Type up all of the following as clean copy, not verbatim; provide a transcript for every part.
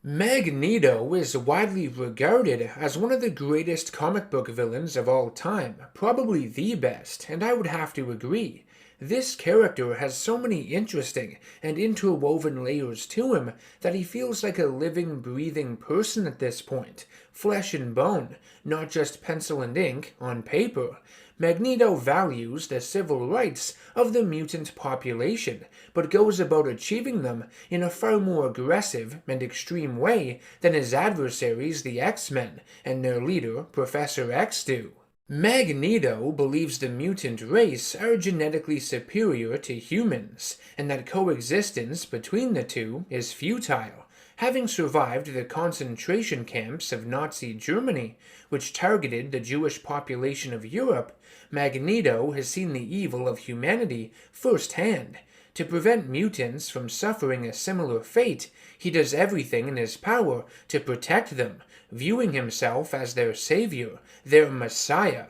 Magneto is widely regarded as one of the greatest comic book villains of all time, probably the best, and I would have to agree. This character has so many interesting and interwoven layers to him that he feels like a living, breathing person at this point, flesh and bone, not just pencil and ink on paper. Magneto values the civil rights of the mutant population, but goes about achieving them in a far more aggressive and extreme way than his adversaries, the X-Men, and their leader, Professor X, do. Magneto believes the mutant race are genetically superior to humans, and that coexistence between the two is futile. Having survived the concentration camps of Nazi Germany, which targeted the Jewish population of Europe, Magneto has seen the evil of humanity firsthand. To prevent mutants from suffering a similar fate, he does everything in his power to protect them, viewing himself as their savior, their messiah.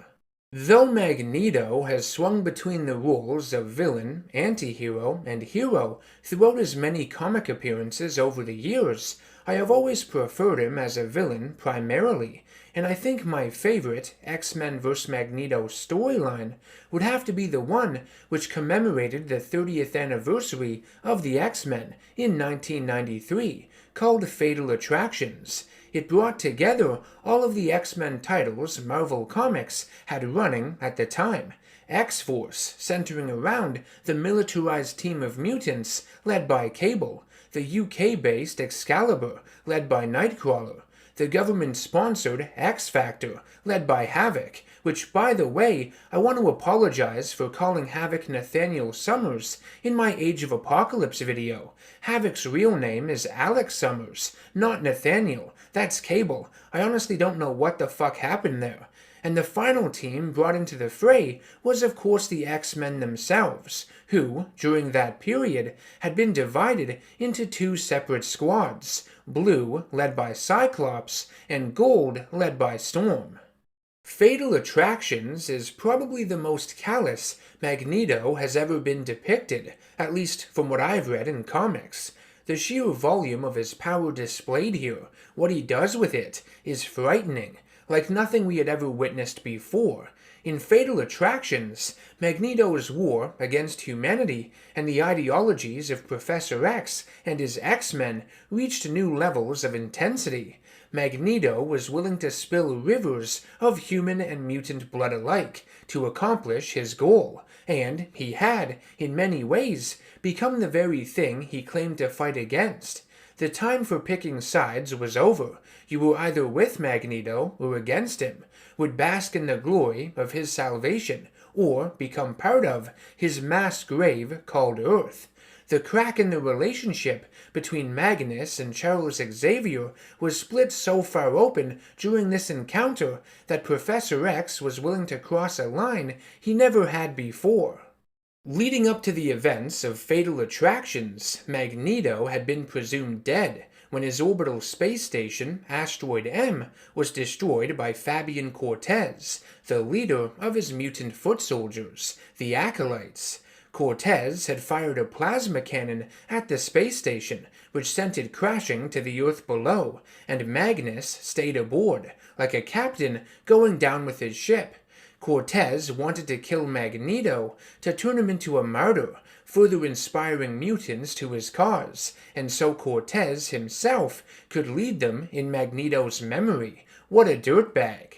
Though Magneto has swung between the roles of villain, anti-hero, and hero throughout his many comic appearances over the years, I have always preferred him as a villain primarily, and I think my favorite X-Men vs. Magneto storyline would have to be the one which commemorated the 30th anniversary of the X-Men in 1993, called Fatal Attractions. It brought together all of the X-Men titles Marvel Comics had running at the time. X-Force, centering around the militarized team of mutants led by Cable, the UK-based Excalibur, led by Nightcrawler, the government-sponsored X-Factor, led by Havoc, which, by the way, I want to apologize for calling Havoc Nathaniel Summers in my Age of Apocalypse video. Havoc's real name is Alex Summers, not Nathaniel. That's Cable. I honestly don't know what the fuck happened there. And the final team brought into the fray was of course the X-Men themselves, who, during that period, had been divided into two separate squads, Blue, led by Cyclops, and Gold, led by Storm. Fatal Attractions is probably the most callous Magneto has ever been depicted, at least from what I've read in comics. The sheer volume of his power displayed here, what he does with it, is frightening, like nothing we had ever witnessed before. In Fatal Attractions, Magneto's war against humanity and the ideologies of Professor X and his X-Men reached new levels of intensity. Magneto was willing to spill rivers of human and mutant blood alike to accomplish his goal, and he had, in many ways, become the very thing he claimed to fight against. The time for picking sides was over. You were either with Magneto or against him, would bask in the glory of his salvation, or become part of his mass grave called Earth. The crack in the relationship between Magnus and Charles Xavier was split so far open during this encounter that Professor X was willing to cross a line he never had before. Leading up to the events of Fatal Attractions, Magneto had been presumed dead when his orbital space station, Asteroid M, was destroyed by Fabian Cortez, the leader of his mutant foot soldiers, the Acolytes. Cortez had fired a plasma cannon at the space station, which sent it crashing to the Earth below, and Magnus stayed aboard, like a captain going down with his ship. Cortez wanted to kill Magneto to turn him into a martyr, further inspiring mutants to his cause, and so Cortez himself could lead them in Magneto's memory. What a dirtbag.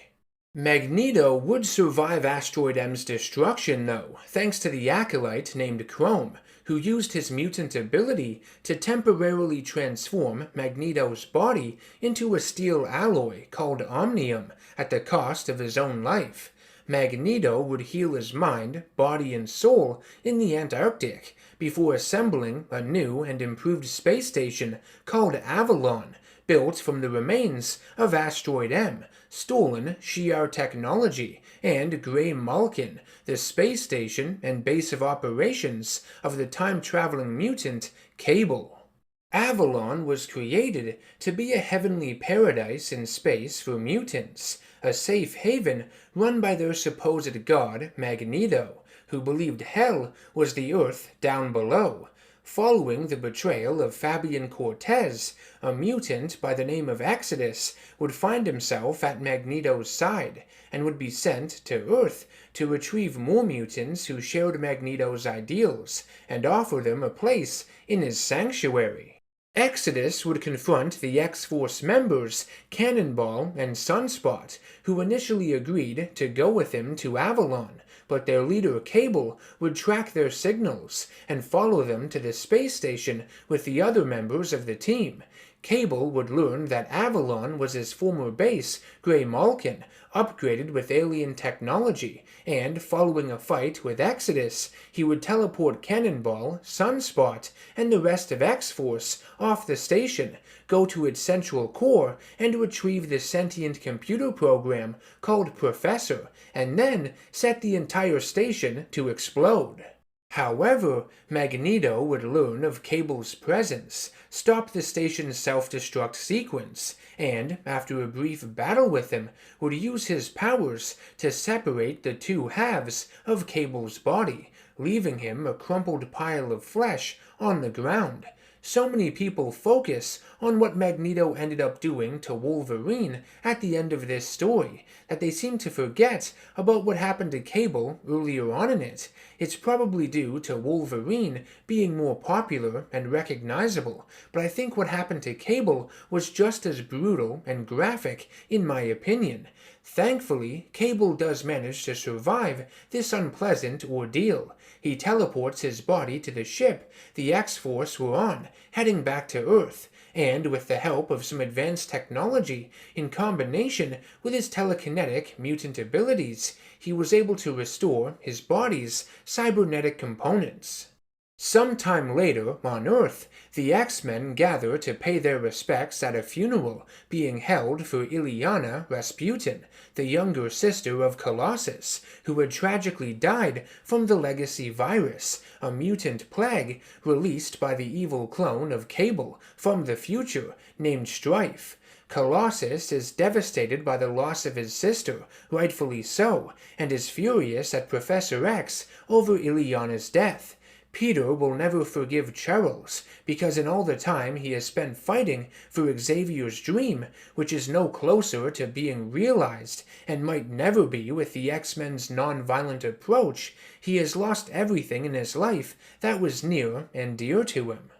Magneto would survive Asteroid M's destruction, though, thanks to the acolyte named Chrome, who used his mutant ability to temporarily transform Magneto's body into a steel alloy called Omnium at the cost of his own life. Magneto would heal his mind, body, and soul in the Antarctic before assembling a new and improved space station called Avalon, built from the remains of Asteroid M, stolen Shi'ar technology, and Grey Malkin, the space station and base of operations of the time-traveling mutant Cable. Avalon was created to be a heavenly paradise in space for mutants, a safe haven run by their supposed god Magneto, who believed hell was the Earth down below. Following the betrayal of Fabian Cortez, a mutant by the name of Exodus would find himself at Magneto's side and would be sent to Earth to retrieve more mutants who shared Magneto's ideals and offer them a place in his sanctuary. Exodus would confront the X-Force members Cannonball and Sunspot, who initially agreed to go with him to Avalon, but their leader Cable would track their signals and follow them to the space station with the other members of the team. Cable would learn that Avalon was his former base, Grey Malkin, upgraded with alien technology, and following a fight with Exodus, he would teleport Cannonball, Sunspot, and the rest of X-Force off the station, go to its central core, and retrieve the sentient computer program called Professor, and then set the entire station to explode. However, Magneto would learn of Cable's presence, stop the station's self-destruct sequence, and, after a brief battle with him, would use his powers to separate the two halves of Cable's body, leaving him a crumpled pile of flesh on the ground. So many people focus on what Magneto ended up doing to Wolverine at the end of this story that they seem to forget about what happened to Cable earlier on in it. It's probably due to Wolverine being more popular and recognizable, but I think what happened to Cable was just as brutal and graphic in my opinion. Thankfully, Cable does manage to survive this unpleasant ordeal. He teleports his body to the ship the X-Force were on, heading back to Earth, and with the help of some advanced technology, in combination with his telekinetic mutant abilities, he was able to restore his body's cybernetic components. Sometime later, on Earth, the X-Men gather to pay their respects at a funeral being held for Illyana Rasputin, the younger sister of Colossus, who had tragically died from the Legacy virus, a mutant plague released by the evil clone of Cable from the future named Strife. Colossus is devastated by the loss of his sister, rightfully so, and is furious at Professor X over Illyana's death. Peter will never forgive Charles, because in all the time he has spent fighting for Xavier's dream, which is no closer to being realized, and might never be with the X-Men's non-violent approach, he has lost everything in his life that was near and dear to him.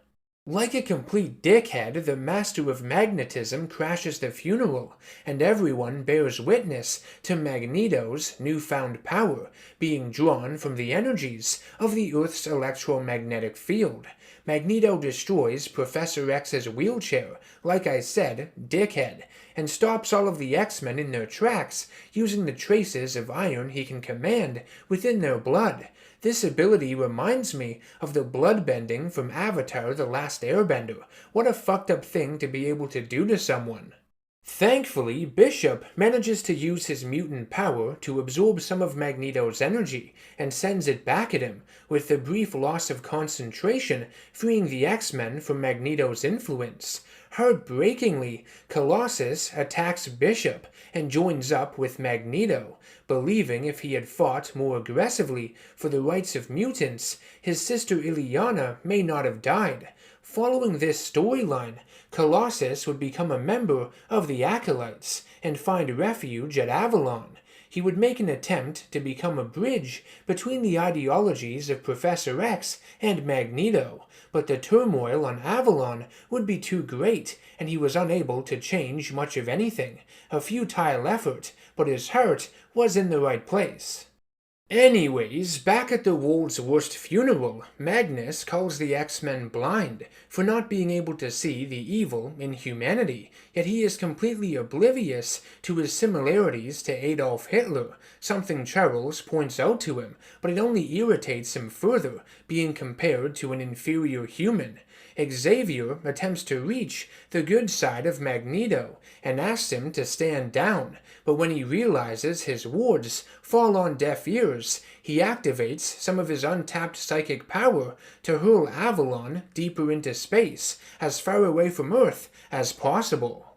Like a complete dickhead, the Master of Magnetism crashes the funeral, and everyone bears witness to Magneto's newfound power being drawn from the energies of the Earth's electromagnetic field. Magneto destroys Professor X's wheelchair, like I said, dickhead, and stops all of the X-Men in their tracks using the traces of iron he can command within their blood. This ability reminds me of the bloodbending from Avatar: The Last Airbender. What a fucked up thing to be able to do to someone. Thankfully, Bishop manages to use his mutant power to absorb some of Magneto's energy and sends it back at him, with the brief loss of concentration freeing the X-Men from Magneto's influence. Heartbreakingly, Colossus attacks Bishop and joins up with Magneto, believing if he had fought more aggressively for the rights of mutants, his sister Illyana may not have died. Following this storyline, Colossus would become a member of the Acolytes and find refuge at Avalon. He would make an attempt to become a bridge between the ideologies of Professor X and Magneto, but the turmoil on Avalon would be too great, and he was unable to change much of anything. A futile effort, but his heart was in the right place. Anyways, back at the world's worst funeral, Magnus calls the X-Men blind for not being able to see the evil in humanity, yet he is completely oblivious to his similarities to Adolf Hitler, something Charles points out to him, but it only irritates him further, being compared to an inferior human. Xavier attempts to reach the good side of Magneto and asks him to stand down, but when he realizes his words fall on deaf ears, he activates some of his untapped psychic power to hurl Avalon deeper into space, as far away from Earth as possible.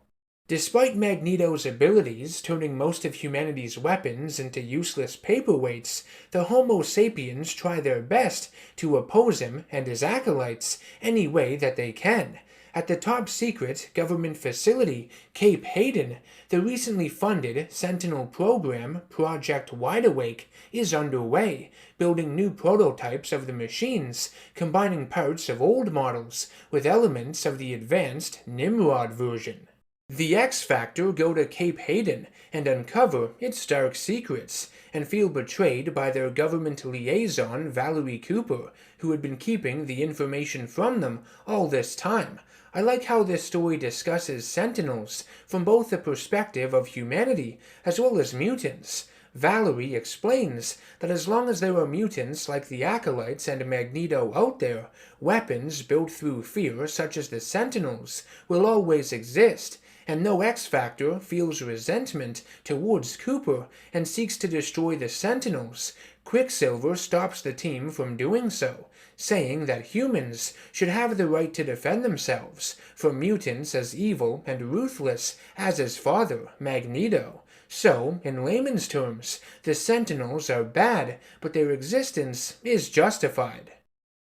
Despite Magneto's abilities turning most of humanity's weapons into useless paperweights, the Homo sapiens try their best to oppose him and his acolytes any way that they can. At the top-secret government facility, Cape Hayden, the recently funded Sentinel program, Project Wideawake, is underway, building new prototypes of the machines, combining parts of old models with elements of the advanced Nimrod version. The X-Factor go to Cape Hayden and uncover its dark secrets, and feel betrayed by their government liaison Valerie Cooper, who had been keeping the information from them all this time. I like how this story discusses Sentinels from both the perspective of humanity as well as mutants. Valerie explains that as long as there are mutants like the Acolytes and Magneto out there, weapons built through fear such as the Sentinels will always exist, and no X-Factor feels resentment towards Cooper and seeks to destroy the Sentinels. Quicksilver stops the team from doing so, saying that humans should have the right to defend themselves from mutants as evil and ruthless as his father, Magneto. So, in layman's terms, the Sentinels are bad, but their existence is justified.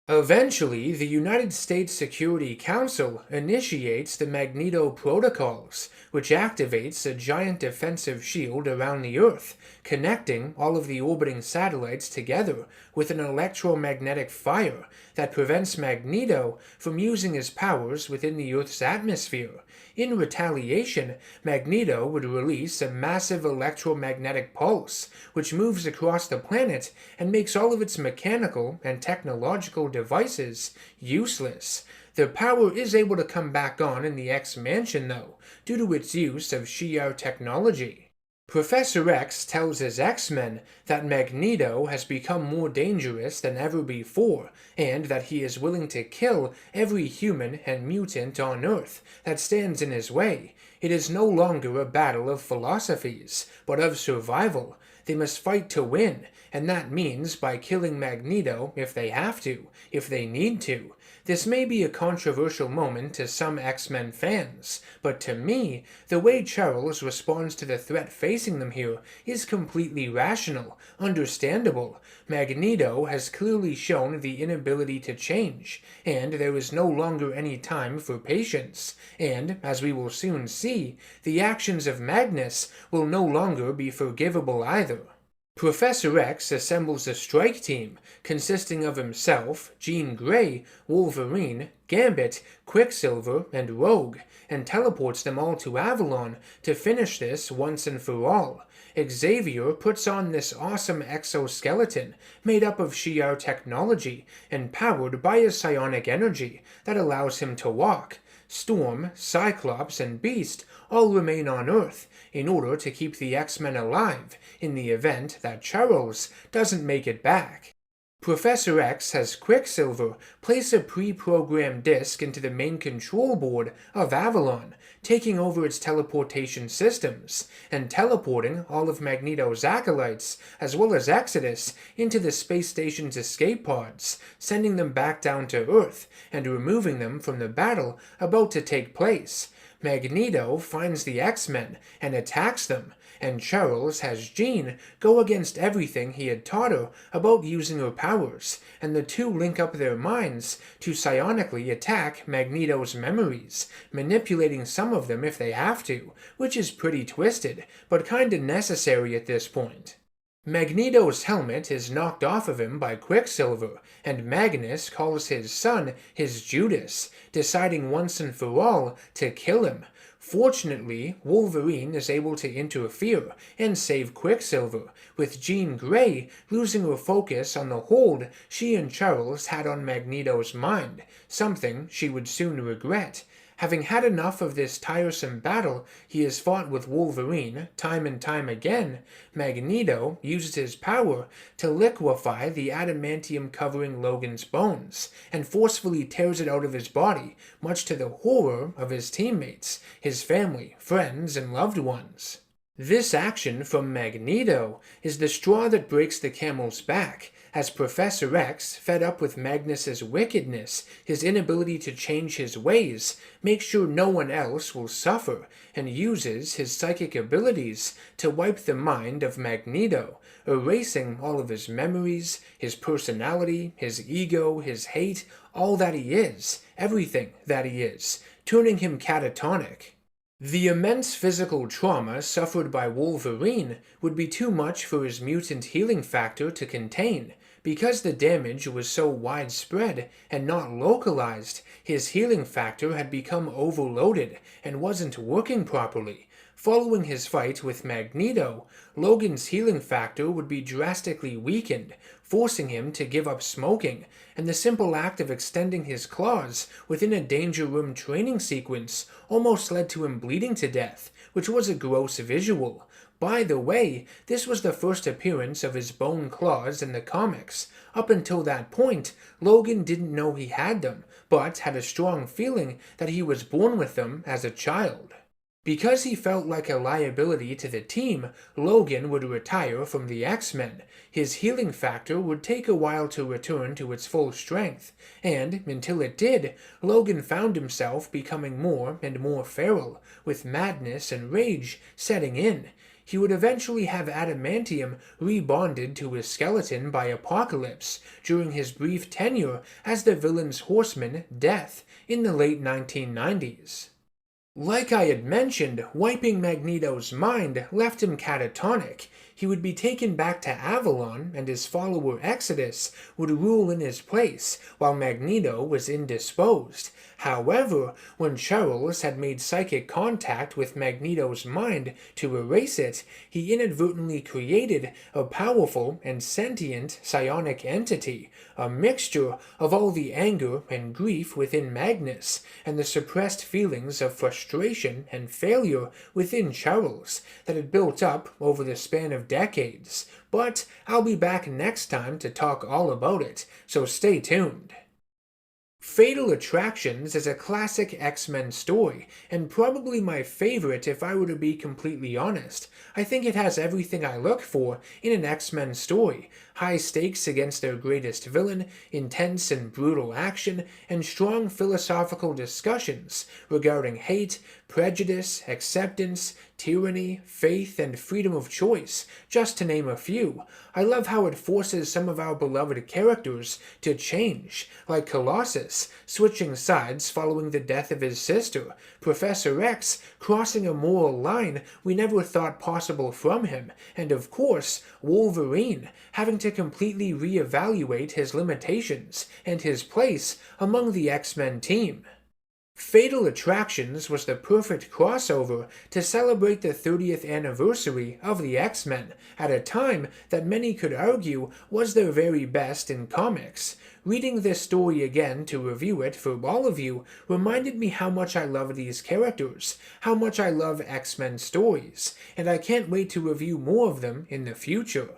Eventually, the United States Security Council initiates the Magneto Protocols, which activates a giant defensive shield around the Earth, connecting all of the orbiting satellites together with an electromagnetic fire that prevents Magneto from using his powers within the Earth's atmosphere. In retaliation, Magneto would release a massive electromagnetic pulse, which moves across the planet and makes all of its mechanical and technological devices useless. The power is able to come back on in the X-Mansion, though, due to its use of Shi'ar technology. Professor X tells his X-Men that Magneto has become more dangerous than ever before, and that he is willing to kill every human and mutant on Earth that stands in his way. It is no longer a battle of philosophies, but of survival. They must fight to win, and that means by killing Magneto if they have to, if they need to. This may be a controversial moment to some X-Men fans, but to me, the way Charles responds to the threat facing them here is completely rational, understandable. Magneto has clearly shown the inability to change, and there is no longer any time for patience, and, as we will soon see, the actions of Magnus will no longer be forgivable either. Professor X assembles a strike team consisting of himself, Jean Grey, Wolverine, Gambit, Quicksilver, and Rogue, and teleports them all to Avalon to finish this once and for all. Xavier puts on this awesome exoskeleton made up of Shi'ar technology and powered by a psionic energy that allows him to walk. Storm, Cyclops, and Beast all remain on Earth in order to keep the X-Men alive in the event that Charles doesn't make it back. Professor X has Quicksilver place a pre-programmed disc into the main control board of Avalon, taking over its teleportation systems, and teleporting all of Magneto's acolytes, as well as Exodus, into the space station's escape pods, sending them back down to Earth, and removing them from the battle about to take place. Magneto finds the X-Men and attacks them, and Charles has Jean go against everything he had taught her about using her powers, and the two link up their minds to psionically attack Magneto's memories, manipulating some of them if they have to, which is pretty twisted, but kinda necessary at this point. Magneto's helmet is knocked off of him by Quicksilver, and Magnus calls his son his Judas, deciding once and for all to kill him. Fortunately, Wolverine is able to interfere and save Quicksilver, with Jean Grey losing her focus on the hold she and Charles had on Magneto's mind, something she would soon regret. Having had enough of this tiresome battle he has fought with Wolverine time and time again, Magneto uses his power to liquefy the adamantium covering Logan's bones, and forcefully tears it out of his body, much to the horror of his teammates, his family, friends, and loved ones. This action from Magneto is the straw that breaks the camel's back, as Professor X, fed up with Magnus's wickedness, his inability to change his ways, makes sure no one else will suffer, and uses his psychic abilities to wipe the mind of Magneto, erasing all of his memories, his personality, his ego, his hate, all that he is, everything that he is, turning him catatonic. The immense physical trauma suffered by Wolverine would be too much for his mutant healing factor to contain. Because the damage was so widespread and not localized, his healing factor had become overloaded and wasn't working properly. Following his fight with Magneto, Logan's healing factor would be drastically weakened, forcing him to give up smoking, and the simple act of extending his claws within a Danger Room training sequence almost led to him bleeding to death, which was a gross visual. By the way, this was the first appearance of his bone claws in the comics. Up until that point, Logan didn't know he had them, but had a strong feeling that he was born with them as a child. Because he felt like a liability to the team, Logan would retire from the X-Men. His healing factor would take a while to return to its full strength, and, until it did, Logan found himself becoming more and more feral, with madness and rage setting in. He would eventually have adamantium rebonded to his skeleton by Apocalypse during his brief tenure as the villain's horseman, Death, in the late 1990s. Like I had mentioned, wiping Magneto's mind left him catatonic. He would be taken back to Avalon, and his follower Exodus would rule in his place, while Magneto was indisposed. However, when Charles had made psychic contact with Magneto's mind to erase it, he inadvertently created a powerful and sentient psionic entity, a mixture of all the anger and grief within Magnus, and the suppressed feelings of frustration and failure within Charles that had built up over the span of decades. But I'll be back next time to talk all about it, so stay tuned. Fatal Attractions is a classic X-Men story, and probably my favorite if I were to be completely honest. I think it has everything I look for in an X-Men story. High stakes against their greatest villain, intense and brutal action, and strong philosophical discussions regarding hate, prejudice, acceptance, tyranny, faith, and freedom of choice, just to name a few. I love how it forces some of our beloved characters to change, like Colossus, switching sides following the death of his sister, Professor X crossing a moral line we never thought possible from him, and of course, Wolverine having to completely reevaluate his limitations and his place among the X-Men team. Fatal Attractions was the perfect crossover to celebrate the 30th anniversary of the X-Men, at a time that many could argue was their very best in comics. Reading this story again to review it for all of you reminded me how much I love these characters, how much I love X-Men stories, and I can't wait to review more of them in the future.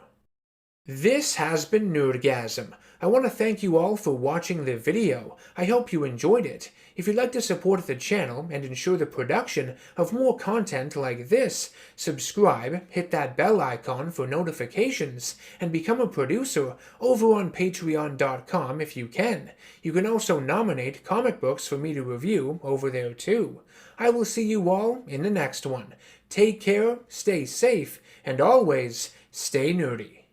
This has been NerdGasm. I want to thank you all for watching the video. I hope you enjoyed it. If you'd like to support the channel and ensure the production of more content like this, subscribe, hit that bell icon for notifications, and become a producer over on patreon.com if you can. You can also nominate comic books for me to review over there too. I will see you all in the next one. Take care, stay safe, and always stay nerdy.